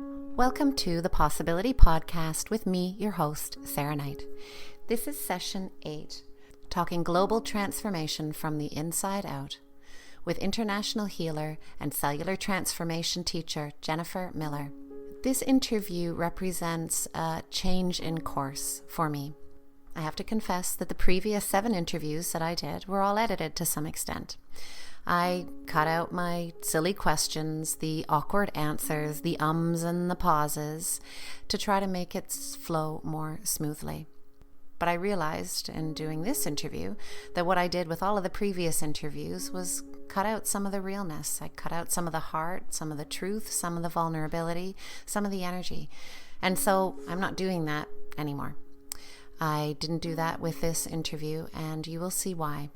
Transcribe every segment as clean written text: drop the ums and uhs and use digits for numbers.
Welcome to the Possibility Podcast with me, your host, Sarah Knight. This is session 8, talking global transformation from the inside out, with international healer and cellular transformation teacher Jennifer Millar. This interview represents a change in course for me. I have to confess that the previous 7 interviews that I did were all edited to some extent. I cut out my silly questions, the awkward answers, the ums and the pauses to try to make it flow more smoothly. But I realized in doing this interview that what I did with all of the previous interviews was cut out some of the realness. I cut out some of the heart, some of the truth, some of the vulnerability, some of the energy. And so I'm not doing that anymore. I didn't do that with this interview, and you will see why.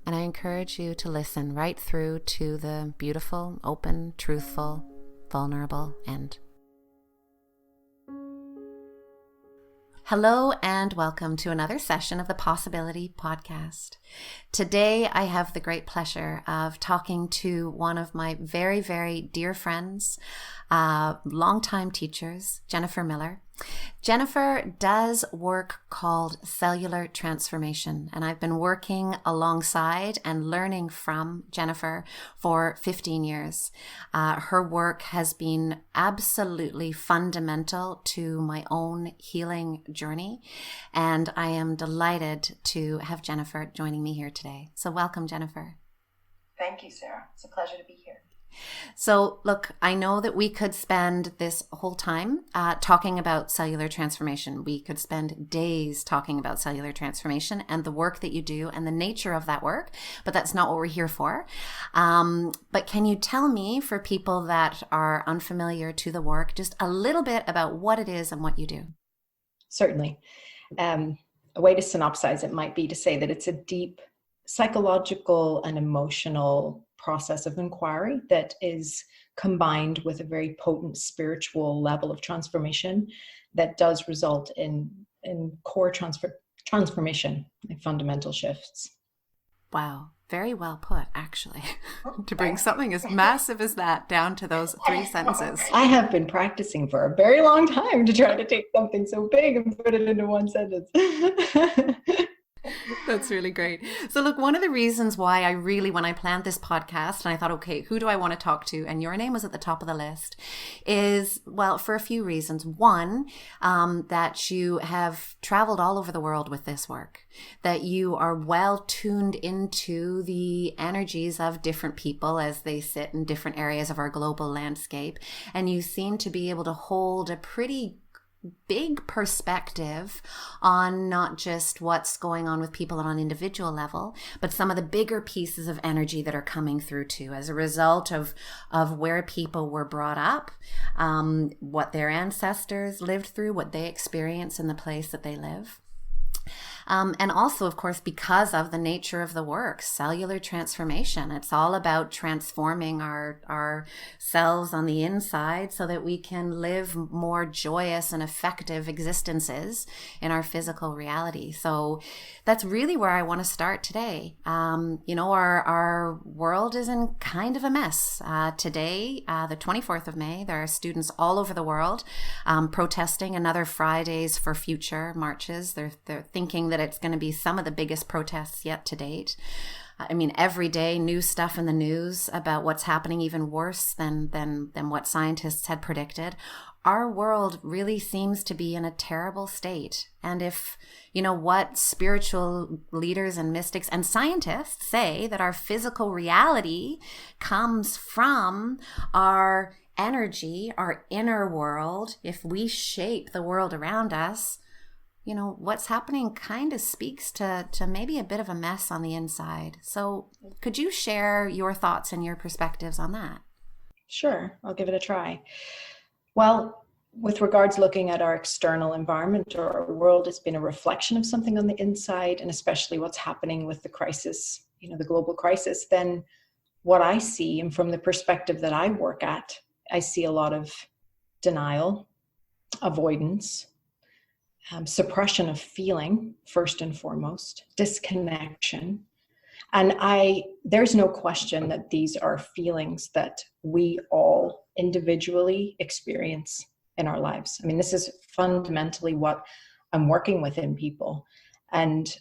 And I encourage you to listen right through to the beautiful, open, truthful, vulnerable end. Hello and welcome to another session of the Possibility Podcast. Today I have the great pleasure of talking to one of my very, very dear friends, longtime teachers, Jennifer Millar. Jennifer does work called Cellular Transformation, and I've been working alongside and learning from Jennifer for 15 years. Her work has been absolutely fundamental to my own healing journey, and I am delighted to have Jennifer joining me here today. So welcome, Jennifer. Thank you, Sarah. It's a pleasure to be here. So look, I know that we could spend this whole time talking about cellular transformation. We could spend days talking about cellular transformation and the work that you do and the nature of that work, but that's not what we're here for. But can you tell me, for people that are unfamiliar to the work, just a little bit about what it is and what you do? Certainly. A way to synopsize it might be to say that it's a deep psychological and emotional process of inquiry that is combined with a very potent spiritual level of transformation that does result in core transformation, like fundamental shifts. Wow. Very well put, actually, to bring something as massive as that down to those 3 sentences. I have been practicing for a very long time to try to take something so big and put it into one sentence. That's really great. So look, one of the reasons why when I planned this podcast and I thought, okay, who do I want to talk to? And your name was at the top of the list is, well, for a few reasons. One, that you have traveled all over the world with this work, that you are well tuned into the energies of different people as they sit in different areas of our global landscape. And you seem to be able to hold a pretty big perspective on not just what's going on with people on an individual level, but some of the bigger pieces of energy that are coming through too as a result of where people were brought up, what their ancestors lived through, what they experience in the place that they live. And also, of course, because of the nature of the work, cellular transformation. It's all about transforming our cells on the inside so that we can live more joyous and effective existences in our physical reality. So that's really where I want to start today. Our world is in kind of a mess. Today, the 24th of May, there are students all over the world protesting another Fridays for Future marches. They're thinking that it's going to be some of the biggest protests yet to date. I mean, every day, new stuff in the news about what's happening, even worse than what scientists had predicted. Our world really seems to be in a terrible state. And if, what spiritual leaders and mystics and scientists say that our physical reality comes from our energy, our inner world, if we shape the world around us, what's happening kind of speaks to maybe a bit of a mess on the inside. So could you share your thoughts and your perspectives on that? Sure, I'll give it a try. Well, with regards looking at our external environment or our world, it's been a reflection of something on the inside, and especially what's happening with the crisis, the global crisis. Then what I see, and from the perspective that I work at, I see a lot of denial, avoidance, suppression of feeling, first and foremost, disconnection. And there's no question that these are feelings that we all individually experience in our lives. I mean, this is fundamentally what I'm working with in people. And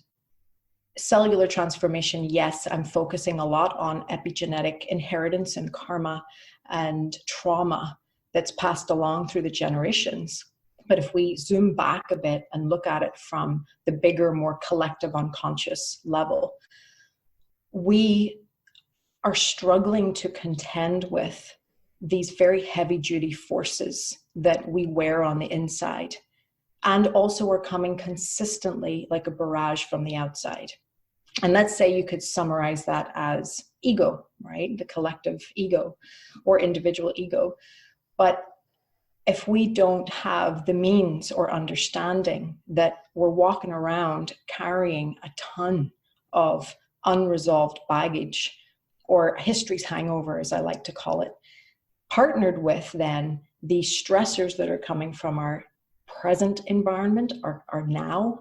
cellular transformation, yes, I'm focusing a lot on epigenetic inheritance and karma and trauma that's passed along through the generations. But if we zoom back a bit and look at it from the bigger, more collective unconscious level, we are struggling to contend with these very heavy duty forces that we wear on the inside, and also are coming consistently like a barrage from the outside. And let's say you could summarize that as ego, right? The collective ego or individual ego. But if we don't have the means or understanding that we're walking around carrying a ton of unresolved baggage, or history's hangover, as I like to call it, partnered with then the stressors that are coming from our present environment, are now,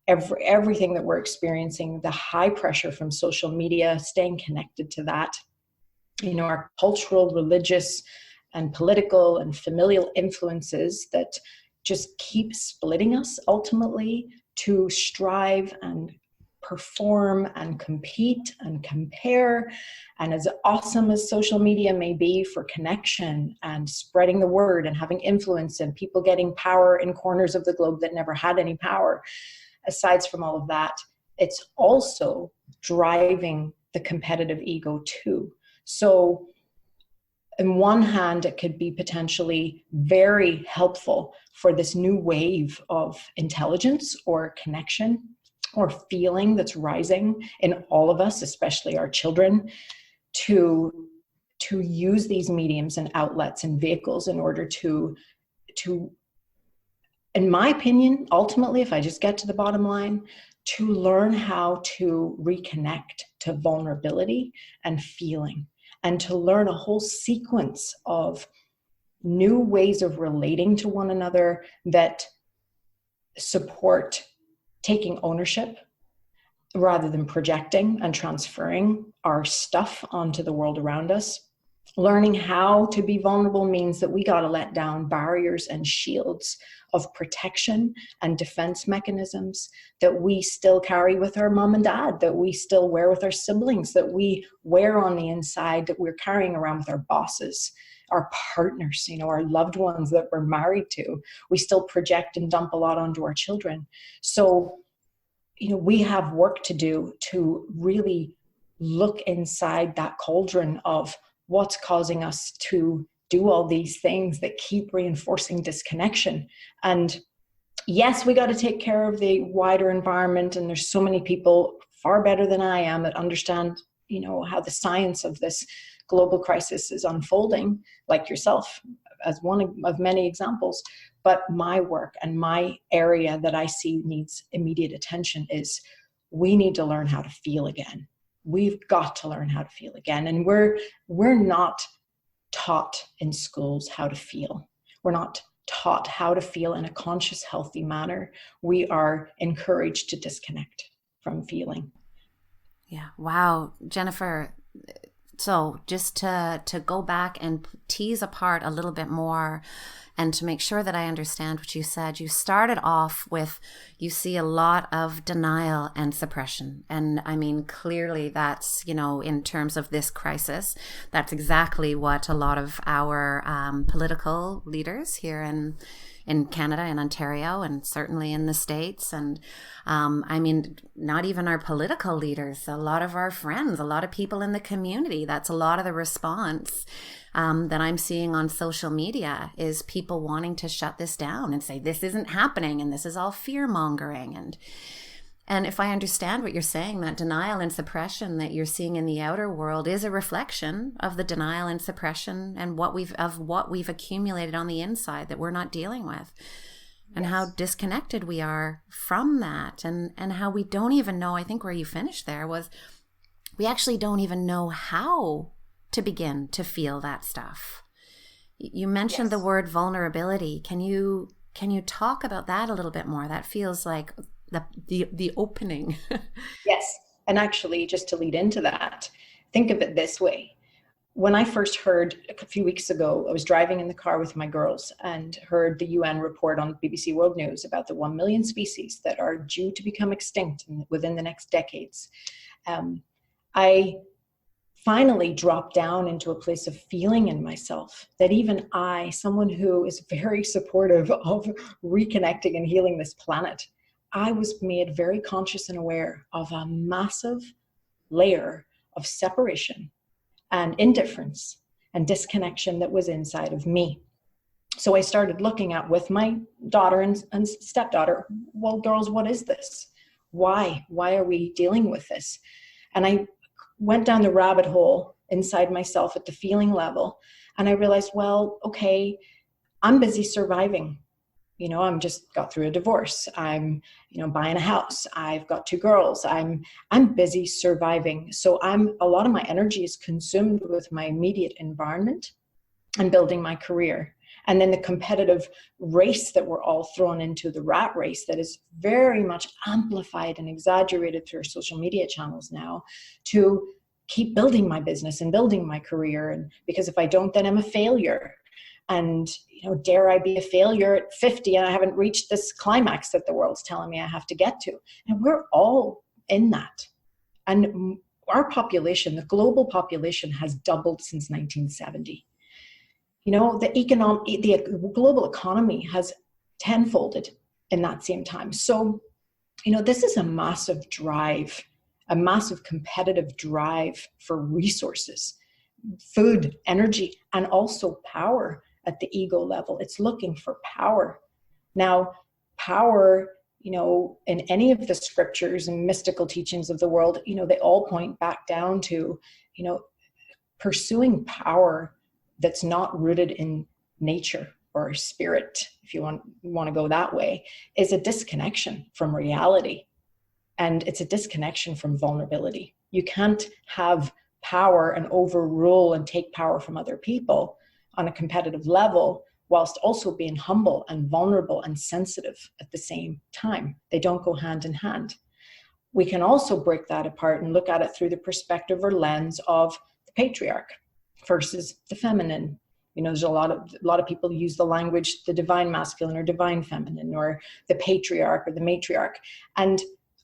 everything that we're experiencing, the high pressure from social media, staying connected to that, our cultural, religious, and political and familial influences that just keep splitting us ultimately to strive and perform and compete and compare. And as awesome as social media may be for connection and spreading the word and having influence and people getting power in corners of the globe that never had any power, aside from all of that, it's also driving the competitive ego too. So on one hand, it could be potentially very helpful for this new wave of intelligence or connection or feeling that's rising in all of us, especially our children, to use these mediums and outlets and vehicles in order to, in my opinion, ultimately, if I just get to the bottom line, to learn how to reconnect to vulnerability and feeling, and to learn a whole sequence of new ways of relating to one another that support taking ownership rather than projecting and transferring our stuff onto the world around us. Learning how to be vulnerable means that we got to let down barriers and shields of protection and defense mechanisms that we still carry with our mom and dad, that we still wear with our siblings, that we wear on the inside, that we're carrying around with our bosses, our partners, our loved ones that we're married to. We still project and dump a lot onto our children. So, we have work to do to really look inside that cauldron of what's causing us to do all these things that keep reinforcing disconnection. And yes, we got to take care of the wider environment. And there's so many people far better than I am that understand, how the science of this global crisis is unfolding, like yourself, as one of many examples. But my work and my area that I see needs immediate attention is we need to learn how to feel again. We've got to learn how to feel again. And we're not taught in schools how to feel. We're not taught how to feel in a conscious, healthy manner. We are encouraged to disconnect from feeling. Yeah. Wow. Jennifer, so just to go back and tease apart a little bit more and to make sure that I understand what you said, you started off with, you see a lot of denial and suppression. And I mean, clearly that's, in terms of this crisis, that's exactly what a lot of our political leaders here in Canada and Ontario, and certainly in the States. And I mean, not even our political leaders, a lot of our friends, a lot of people in the community, that's a lot of the response that I'm seeing on social media is people wanting to shut this down and say, this isn't happening and this is all fear mongering. And if I understand what you're saying, that denial and suppression that you're seeing in the outer world is a reflection of the denial and suppression and what we've accumulated on the inside that we're not dealing with. And yes, how disconnected we are from that, and how we don't even know, I think where you finished there was, we actually don't even know how to begin to feel that stuff. You mentioned the word vulnerability. Can you talk about that a little bit more? That feels like the opening. Yes. And actually, just to lead into that, think of it this way. when I first heard a few weeks ago, I was driving in the car with my girls and heard the UN report on BBC World News about the 1 million species that are due to become extinct within the next decades. I finally dropped down into a place of feeling in myself that even I, someone who is very supportive of reconnecting and healing this planet, I was made very conscious and aware of a massive layer of separation and indifference and disconnection that was inside of me. So I started looking at, with my daughter and stepdaughter, well, girls, what is this? Why are we dealing with this? And I went down the rabbit hole inside myself at the feeling level. And I realized, well, okay, I'm busy surviving. I'm just got through a divorce. I'm, buying a house. I've got 2 girls. I'm busy surviving. So a lot of my energy is consumed with my immediate environment and building my career. And then the competitive race that we're all thrown into, the rat race that is very much amplified and exaggerated through our social media channels now, to keep building my business and building my career. And because if I don't, then I'm a failure. And, dare I be a failure at 50 and I haven't reached this climax that the world's telling me I have to get to. And we're all in that. And our population, the global population, has doubled since 1970. The global economy has tenfolded in that same time. So, this is a massive drive, a massive competitive drive for resources, food, energy, and also power. At the ego level, it's looking for power. Now, power, in any of the scriptures and mystical teachings of the world, they all point back down to, pursuing power that's not rooted in nature or spirit, if you want to go that way, is a disconnection from reality. And it's a disconnection from vulnerability. You can't have power and overrule and take power from other people on a competitive level, whilst also being humble and vulnerable and sensitive at the same time. They don't go hand in hand. We can also break that apart and look at it through the perspective or lens of the patriarch versus the feminine. There's a lot of people use the language, the divine masculine or divine feminine, or the patriarch or the matriarch,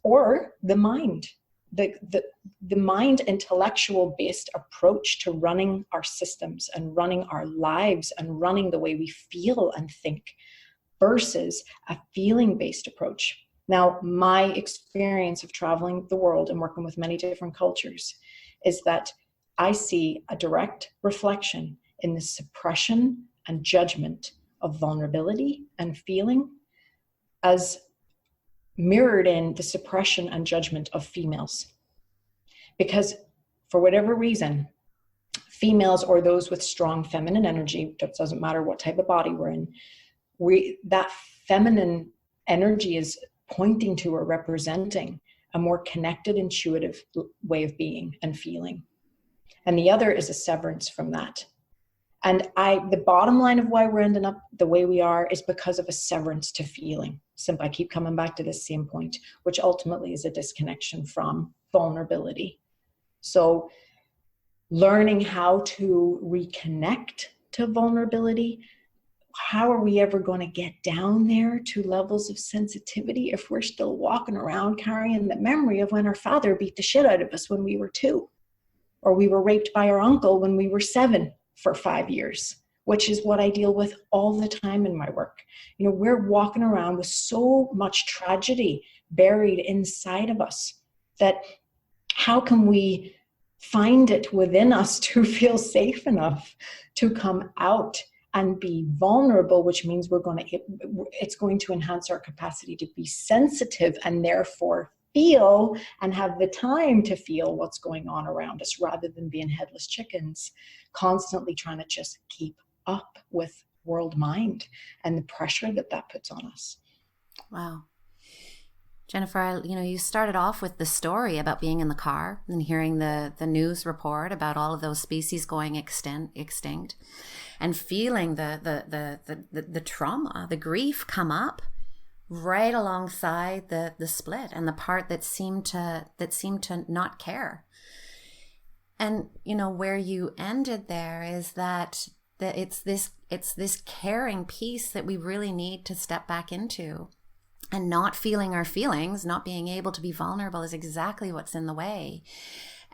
or the mind. The mind intellectual based approach to running our systems and running our lives and running the way we feel and think versus a feeling based approach. Now, my experience of traveling the world and working with many different cultures is that I see a direct reflection in the suppression and judgment of vulnerability and feeling as mirrored in the suppression and judgment of females. Because for whatever reason, females or those with strong feminine energy, that doesn't matter what type of body we're in, that feminine energy is pointing to or representing a more connected, intuitive way of being and feeling. And the other is a severance from that. And the bottom line of why we're ending up the way we are is because of a severance to feeling. I keep coming back to this same point, which ultimately is a disconnection from vulnerability. So learning how to reconnect to vulnerability, how are we ever going to get down there to levels of sensitivity if we're still walking around carrying the memory of when our father beat the shit out of us when we were 2, or we were raped by our uncle when we were 7 for 5 years, which is what I deal with all the time in my work. We're walking around with so much tragedy buried inside of us that how can we find it within us to feel safe enough to come out and be vulnerable, which means it's going to enhance our capacity to be sensitive and therefore feel and have the time to feel what's going on around us, rather than being headless chickens, constantly trying to just keep up with world mind and the pressure that puts on us. Wow. Jennifer, you started off with the story about being in the car and hearing the news report about all of those species going extinct and feeling the trauma, the grief come up right alongside the split and the part that seemed to not care. And, you know, where you ended there is that it's this caring piece that we really need to step back into. And not feeling our feelings, not being able to be vulnerable is exactly what's in the way.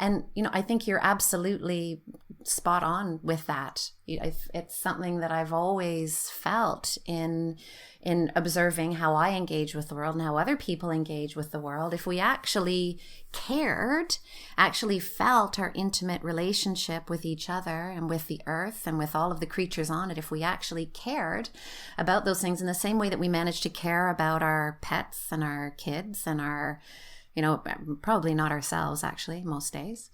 And, you know, I think you're absolutely spot on with that. It's something that I've always felt in observing how I engage with the world and how other people engage with the world. If we actually cared, actually felt our intimate relationship with each other and with the earth and with all of the creatures on it, if we actually cared about those things in the same way that we manage to care about our pets and our kids and our, you know, probably not ourselves actually most days,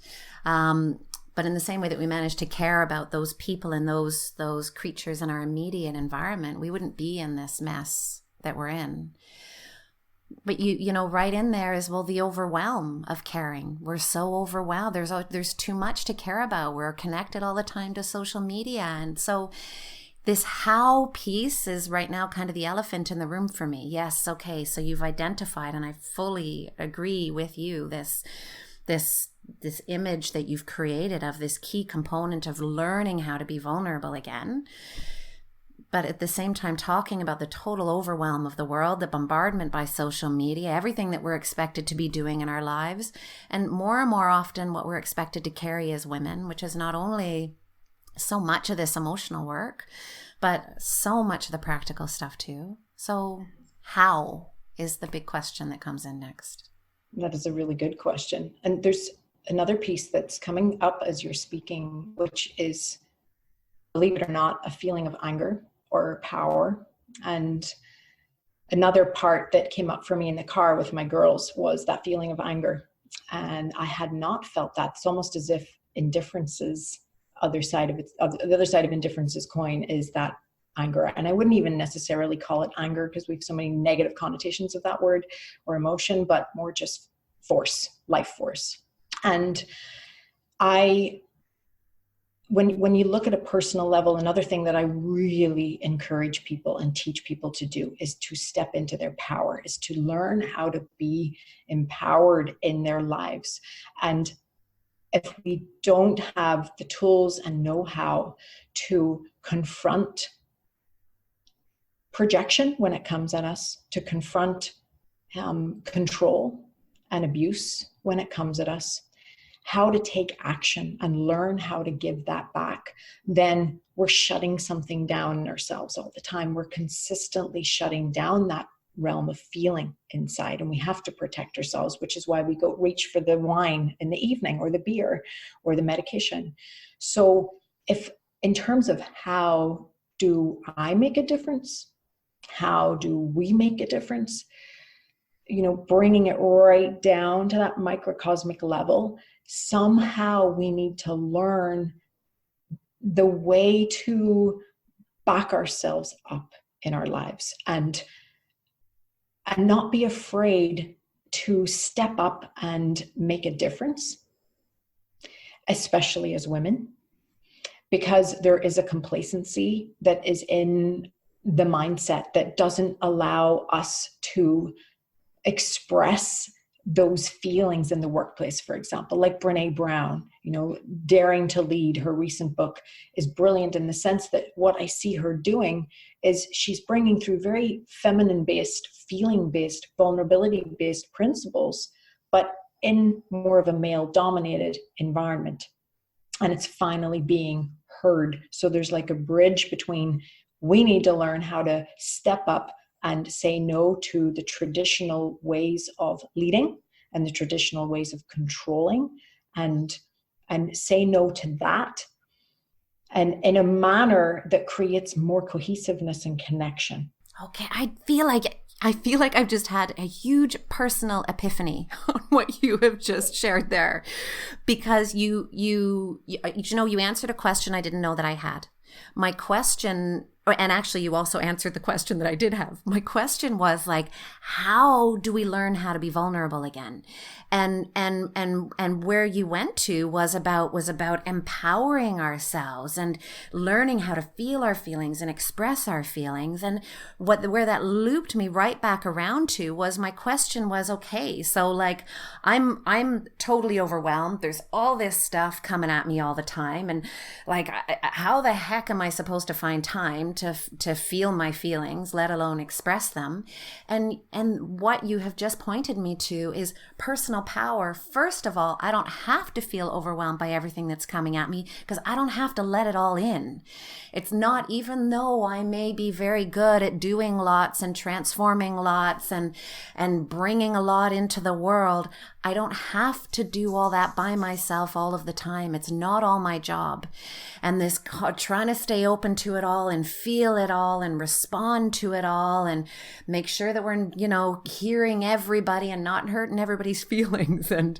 but in the same way that we manage to care about those people and those creatures in our immediate environment, we wouldn't be in this mess that we're in. But you know, right in there is, well, the overwhelm of caring. We're so overwhelmed. There's too much to care about. We're connected all the time to social media, and so this how piece is right now kind of the elephant in the room for me. Yes, okay, so you've identified, and I fully agree with you, this image that you've created of this key component of learning how to be vulnerable again. But at the same time, talking about the total overwhelm of the world, the bombardment by social media, everything that we're expected to be doing in our lives, and more often what we're expected to carry as women, which is not only so much of this emotional work, but so much of the practical stuff too. So how is the big question that comes in next? That is a really good question. And there's another piece that's coming up as you're speaking, which is, believe it or not, a feeling of anger or power. And another part that came up for me in the car with my girls was that feeling of anger. And I had not felt that. It's almost as if indifference is the other side of indifference's coin is that anger. And I wouldn't even necessarily call it anger because we have so many negative connotations of that word or emotion, but more just force, life force. And when you look at a personal level, another thing that I really encourage people and teach people to do is to step into their power, is to learn how to be empowered in their lives. And if we don't have the tools and know-how to confront projection when it comes at us, to confront control and abuse when it comes at us, how to take action and learn how to give that back, then we're shutting something down in ourselves all the time. We're consistently shutting down that realm of feeling inside, and we have to protect ourselves, which is why we go reach for the wine in the evening or the beer or the medication. So if in terms of how do I make a difference, how do we make a difference, you know, bringing it right down to that microcosmic level, somehow we need to learn the way to back ourselves up in our lives and not be afraid to step up and make a difference, especially as women, because there is a complacency that is in the mindset that doesn't allow us to express those feelings in the workplace, for example, like Brene Brown, you know, Daring to Lead, her recent book is brilliant in the sense that what I see her doing is she's bringing through very feminine-based, feeling-based, vulnerability-based principles, but in more of a male-dominated environment. And it's finally being heard. So there's like a bridge between we need to learn how to step up and say no to the traditional ways of leading and the traditional ways of controlling, and say no to that, and in a manner that creates more cohesiveness and connection. Okay, I feel like I've just had a huge personal epiphany on what you have just shared there, because you answered a question I didn't know that I had. My question And actually, you also answered the question that I did have. My question was like, how do we learn how to be vulnerable again? And where you went to was about empowering ourselves and learning how to feel our feelings and express our feelings. And where that looped me right back around to was, my question was, okay, so like I'm totally overwhelmed. There's all this stuff coming at me all the time, and like how the heck am I supposed to find time to feel my feelings, let alone express them? And what you have just pointed me to is personal power. First of all, I don't have to feel overwhelmed by everything that's coming at me, because I don't have to let it all in. It's not, even though I may be very good at doing lots and transforming lots and bringing a lot into the world, I don't have to do all that by myself all of the time. It's not all my job. And this trying to stay open to it all and feel it all and respond to it all and make sure that we're, hearing everybody and not hurting everybody's feelings. And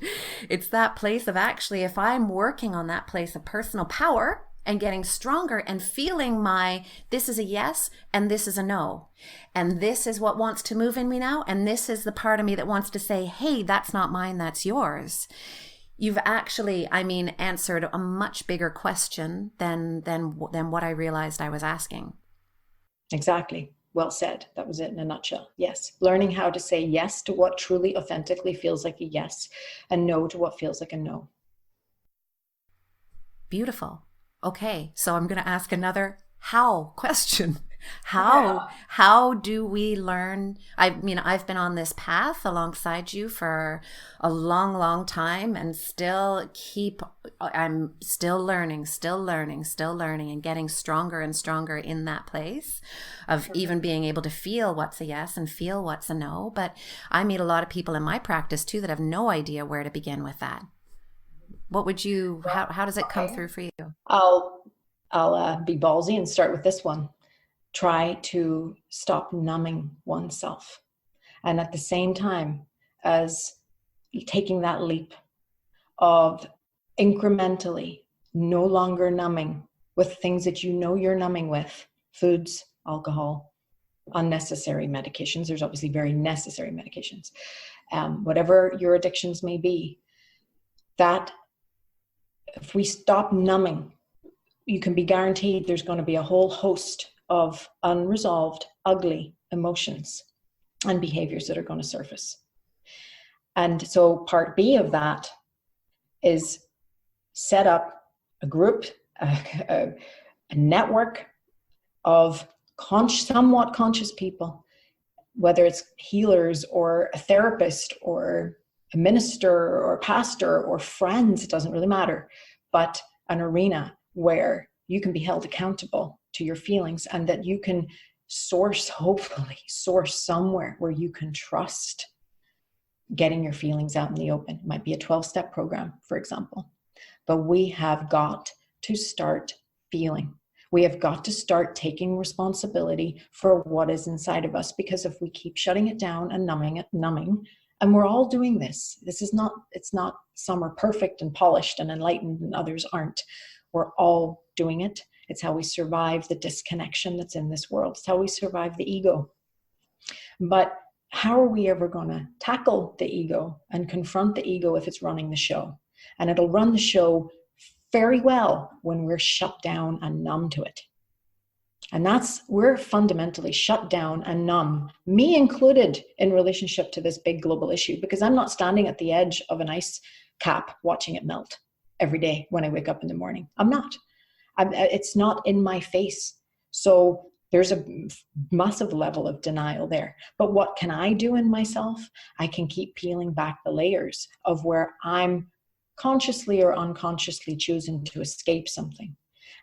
it's that place of, actually, if I'm working on that place of personal power and getting stronger and feeling this is a yes and this is a no. And this is what wants to move in me now. And this is the part of me that wants to say, hey, that's not mine, that's yours. You've actually, answered a much bigger question than what I realized I was asking. Exactly. Well said. That was it in a nutshell. Yes. Learning how to say yes to what truly authentically feels like a yes, and no to what feels like a no. Beautiful. Okay. So I'm going to ask another how question. How do we learn? I've been on this path alongside you for a long, long time, and I'm still learning and getting stronger and stronger in that place of even being able to feel what's a yes and feel what's a no. But I meet a lot of people in my practice too that have no idea where to begin with that. What would you, how does it come through for you? I'll be ballsy and start with this one. Try to stop numbing oneself. And at the same time as taking that leap of incrementally no longer numbing with things that you're numbing with, foods, alcohol, unnecessary medications. There's obviously very necessary medications. Whatever your addictions may be, that if we stop numbing, you can be guaranteed there's going to be a whole host of unresolved, ugly emotions and behaviors that are going to surface. And so part B of that is set up a group, a network of somewhat conscious people, whether it's healers or a therapist or a minister or a pastor or friends, it doesn't really matter, but an arena where you can be held accountable to your feelings, and that you can hopefully source somewhere where you can trust getting your feelings out in the open. It might be a 12-step program, for example. But we have got to start feeling. We have got to start taking responsibility for what is inside of us, because if we keep shutting it down and numbing, and we're all doing this. It's not some are perfect and polished and enlightened and others aren't. We're all doing it. It's how we survive the disconnection that's in this world. It's how we survive the ego. But how are we ever going to tackle the ego and confront the ego if it's running the show? And it'll run the show very well when we're shut down and numb to it. And we're fundamentally shut down and numb, me included, in relationship to this big global issue, because I'm not standing at the edge of an ice cap watching it melt every day when I wake up in the morning. I'm not. It's not in my face. So there's a massive level of denial there. But what can I do in myself? I can keep peeling back the layers of where I'm consciously or unconsciously choosing to escape something.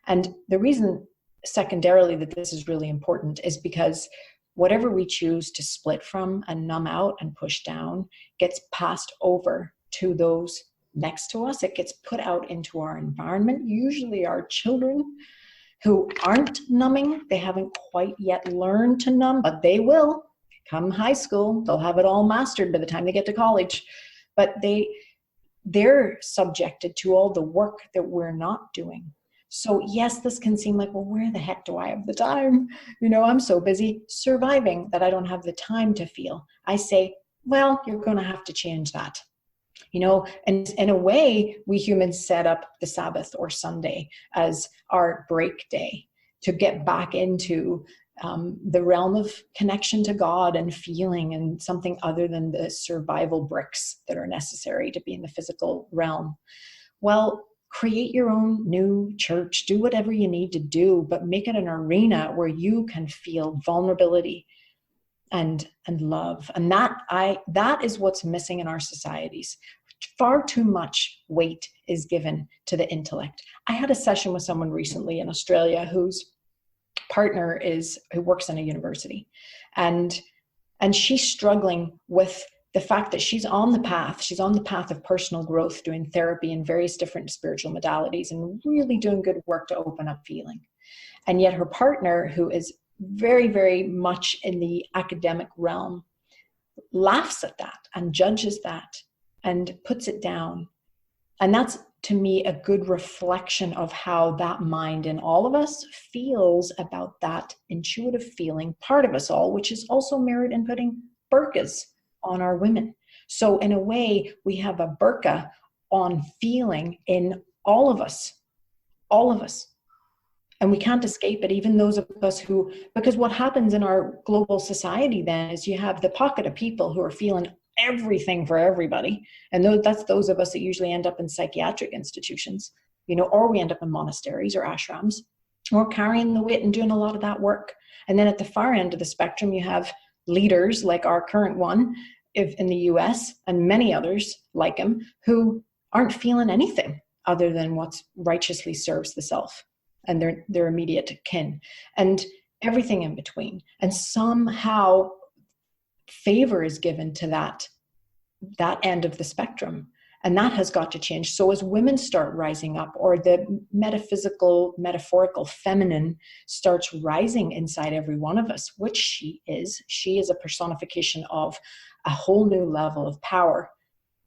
And the reason secondarily that this is really important is because whatever we choose to split from and numb out and push down gets passed over to those next to us. It gets put out into our environment, usually our children who aren't numbing. They haven't quite yet learned to numb, but they will. Come high school, they'll have it all mastered by the time they get to college. But they're subjected to all the work that we're not doing. So yes, this can seem like, well, where the heck do I have the time? I'm so busy surviving that I don't have the time to feel. I say, well, you're going to have to change that. And in a way, we humans set up the Sabbath or Sunday as our break day to get back into the realm of connection to God and feeling and something other than the survival bricks that are necessary to be in the physical realm. Well, create your own new church, do whatever you need to do, but make it an arena where you can feel vulnerability and love. And that is what's missing in our societies. Far too much weight is given to the intellect. I had a session with someone recently in Australia whose partner who works in a university, and she's struggling with the fact that she's on the path of personal growth, doing therapy in various different spiritual modalities and really doing good work to open up feeling. And yet her partner, who is very, very much in the academic realm, laughs at that and judges that and puts it down. And that's, to me, a good reflection of how that mind in all of us feels about that intuitive feeling part of us all, which is also mirrored in putting burqas on our women. So in a way, we have a burqa on feeling in all of us. And we can't escape it, even those of us because what happens in our global society then is you have the pocket of people who are feeling everything for everybody. And that's those of us that usually end up in psychiatric institutions, or we end up in monasteries or ashrams, or carrying the weight and doing a lot of that work. And then at the far end of the spectrum, you have leaders like our current one in the US and many others like him who aren't feeling anything other than what righteously serves the self and their immediate kin and everything in between. And somehow favor is given to that end of the spectrum. And that has got to change. So as women start rising up, or the metaphorical feminine starts rising inside every one of us, which she is a personification of a whole new level of power,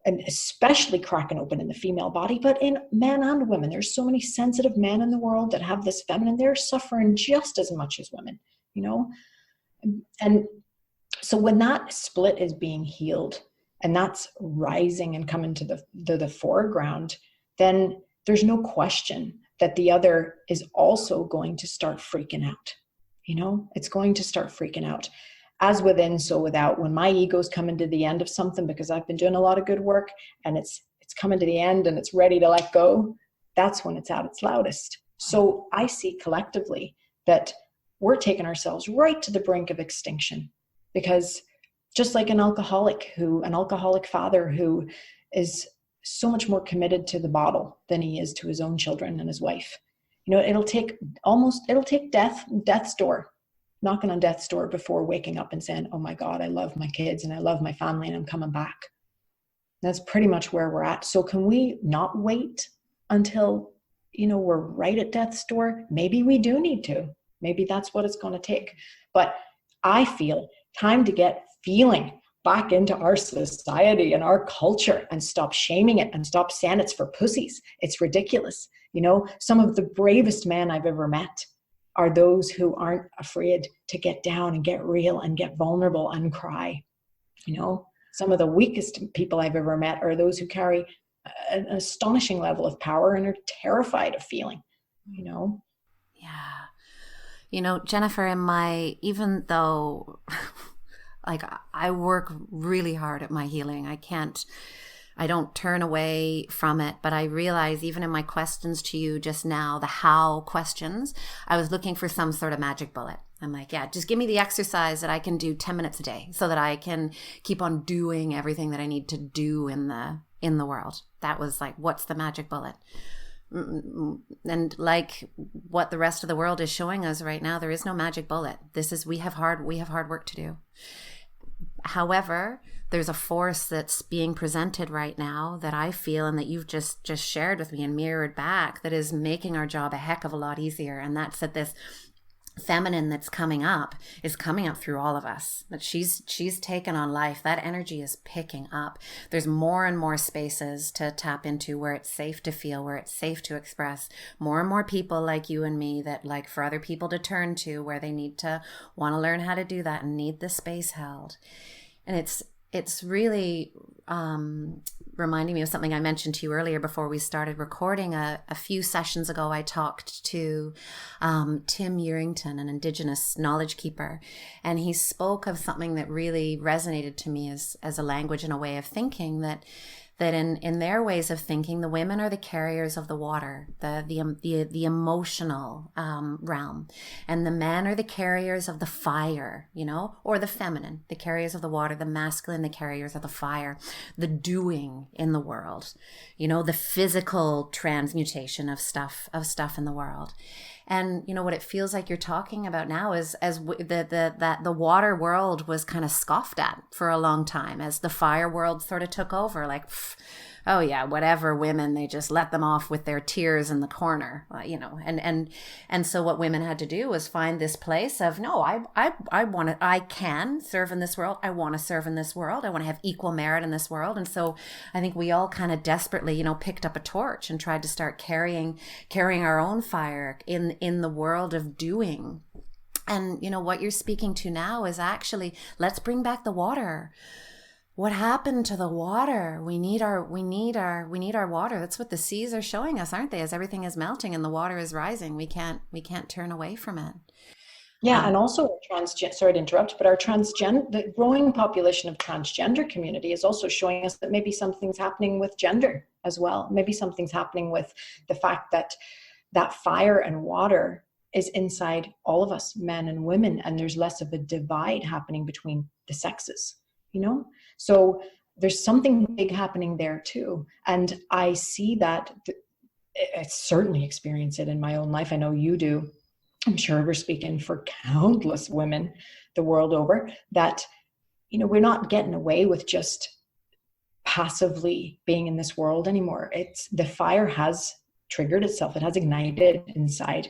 and especially cracking open in the female body, but in men and women. There's so many sensitive men in the world that have this feminine. They're suffering just as much as women, And so when that split is being healed, and that's rising and coming to the foreground, then there's no question that the other is also going to start freaking out. It's going to start freaking out. As within, so without. When my ego's coming to the end of something because I've been doing a lot of good work and it's coming to the end and it's ready to let go, that's when it's at its loudest. So I see collectively that we're taking ourselves right to the brink of extinction, because just like an alcoholic father who is so much more committed to the bottle than he is to his own children and his wife. It'll take death's door, knocking on death's door before waking up and saying, oh my God, I love my kids and I love my family and I'm coming back. That's pretty much where we're at. So can we not wait until, we're right at death's door? Maybe we do need to. Maybe that's what it's going to take. But I feel time to get feeling back into our society and our culture and stop shaming it and stop saying it's for pussies. It's ridiculous. Some of the bravest men I've ever met are those who aren't afraid to get down and get real and get vulnerable and cry. Some of the weakest people I've ever met are those who carry an astonishing level of power and are terrified of feeling, Yeah. Jennifer, even though like I work really hard at my healing, I don't turn away from it, but I realize even in my questions to you just now, the how questions, I was looking for some sort of magic bullet. I'm like, yeah, just give me the exercise that I can do 10 minutes a day so that I can keep on doing everything that I need to do in the world. That was like, what's the magic bullet? And like what the rest of the world is showing us right now, there is no magic bullet. We have hard work to do. However, there's a force that's being presented right now that I feel, and that you've just shared with me and mirrored back, that is making our job a heck of a lot easier. And that's that this feminine that's coming up is coming up through all of us. That she's taken on life. That energy is picking up. There's more and more spaces to tap into where it's safe to feel, where it's safe to express. More and more people like you and me that like for other people to turn to, where they need to want to learn how to do that and need the space held. And it's really reminding me of something I mentioned to you earlier before we started recording. A few sessions ago, I talked to Tim Urington, an Indigenous knowledge keeper, and he spoke of something that really resonated to me as a language and a way of thinking, that in their ways of thinking, the women are the carriers of the water, the emotional realm, and the men are the carriers of the fire, or the feminine, the carriers of the water, the masculine, the carriers of the fire, the doing in the world, the physical transmutation of stuff in the world. And what it feels like you're talking about now is that the water world was kind of scoffed at for a long time as the fire world sort of took over, like, oh yeah, whatever, women, they just let them off with their tears in the corner, and so what women had to do was find this place of, no, I can serve in this world. I want to serve in this world. I want to have equal merit in this world. And so I think we all kind of desperately, picked up a torch and tried to start carrying our own fire in the world of doing. And what you're speaking to now is actually, let's bring back the water. What happened to the water? We need our water. That's what the seas are showing us, aren't they? As everything is melting and the water is rising, we can't turn away from it. Yeah, and also sorry to interrupt, but the growing population of transgender community is also showing us that maybe something's happening with gender as well. Maybe something's happening with the fact that fire and water is inside all of us, men and women, and there's less of a divide happening between the sexes, So there's something big happening there too. And I see that, I certainly experience it in my own life. I know you do. I'm sure we're speaking for countless women the world over, that, we're not getting away with just passively being in this world anymore. The fire has triggered itself. It has ignited inside.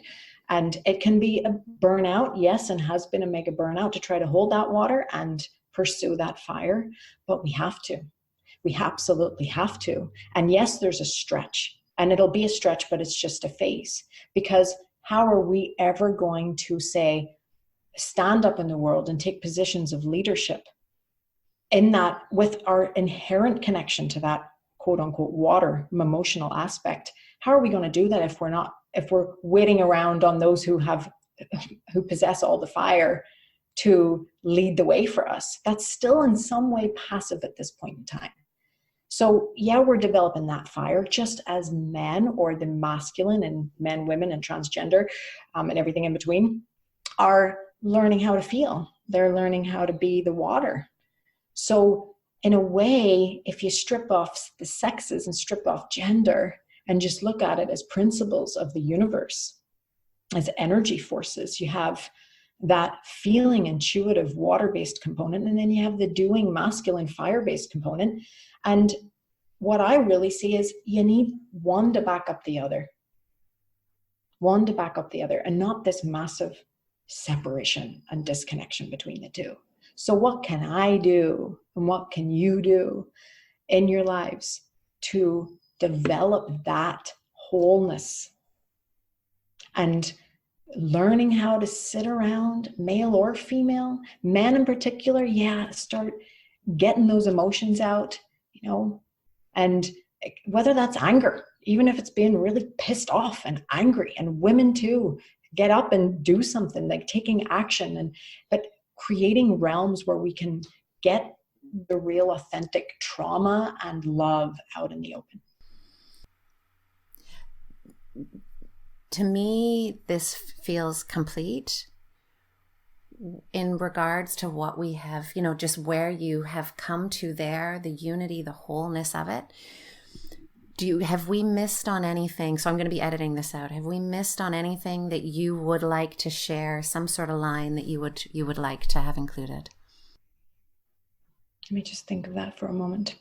And it can be a burnout, yes, and has been a mega burnout to try to hold that water and pursue that fire, but we have to. We absolutely have to. And yes, there's a stretch, and it'll be a stretch, but it's just a phase. Because how are we ever going to stand up in the world and take positions of leadership in that, with our inherent connection to that quote unquote water emotional aspect? How are we going to do that if we're waiting around on those who possess all the fire to lead the way for us? That's still in some way passive at this point in time. So yeah, we're developing that fire just as men, or the masculine, and men, women, and transgender, and everything in between, are learning how to feel. They're learning how to be the water. So in a way, if you strip off the sexes and strip off gender and just look at it as principles of the universe, as energy forces, you have that feeling, intuitive, water-based component, and then you have the doing, masculine, fire-based component. And what I really see is you need one to back up the other. One to back up the other, and not this massive separation and disconnection between the two. So what can I do, and what can you do in your lives to develop that wholeness? And learning how to sit around, male or female, men in particular, start getting those emotions out, and whether that's anger, even if it's being really pissed off and angry, and women too, get up and do something, like taking action, but creating realms where we can get the real authentic trauma and love out in the open. To me, this feels complete in regards to what we have, just where you have come to there, the unity, the wholeness of it. Have we missed on anything? So I'm going to be editing this out. Have we missed on anything that you would like to share, some sort of line that you would like to have included? Let me just think of that for a moment.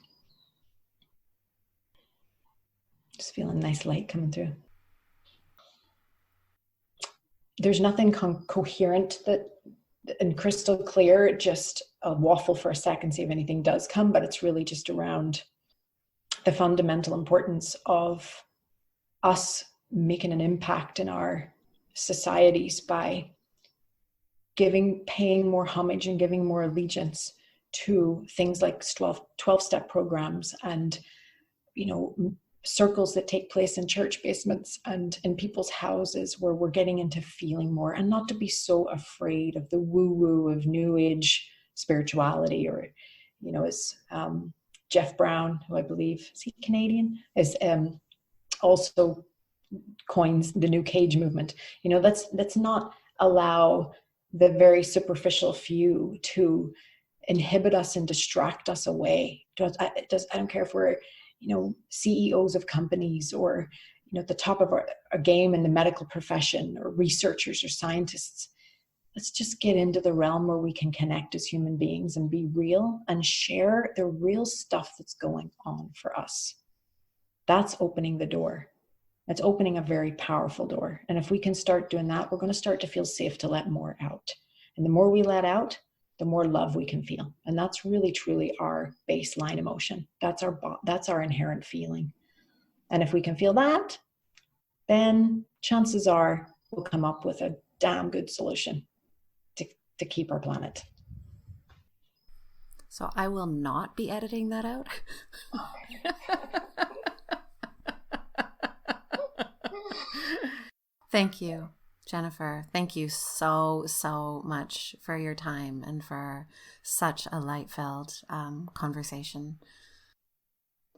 Just feeling nice light coming through. there's nothing coherent that and crystal clear. Just waffle for a second, see if anything does come, but it's really just around the fundamental importance of us making an impact in our societies by paying more homage and giving more allegiance to things like 12-step programs and, circles that take place in church basements and in people's houses, where we're getting into feeling more, and not to be so afraid of the woo-woo of new age spirituality, or, as Jeff Brown, who I believe, is he Canadian, is also coins the new cage movement. Let's not allow the very superficial few to inhibit us and distract us away. I don't care if we're, CEOs of companies, or, at the top of our game in the medical profession, or researchers or scientists. Let's just get into the realm where we can connect as human beings and be real and share the real stuff that's going on for us. That's opening the door. That's opening a very powerful door. And if we can start doing that, we're going to start to feel safe to let more out. And the more we let out, the more love we can feel. And that's really, truly our baseline emotion. That's our inherent feeling. And if we can feel that, then chances are we'll come up with a damn good solution to keep our planet. So I will not be editing that out. Thank you, Jennifer. Thank you so much for your time and for such a light-filled conversation.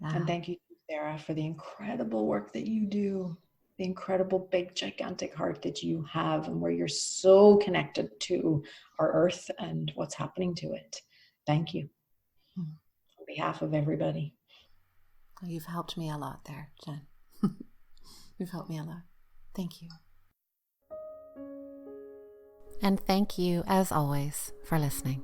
And thank you, Sarah, for the incredible work that you do, the incredible, big, gigantic heart that you have, and where you're so connected to our earth and what's happening to it. Thank you. On behalf of everybody. You've helped me a lot there, Jen. You've helped me a lot. Thank you. And thank you, as always, for listening.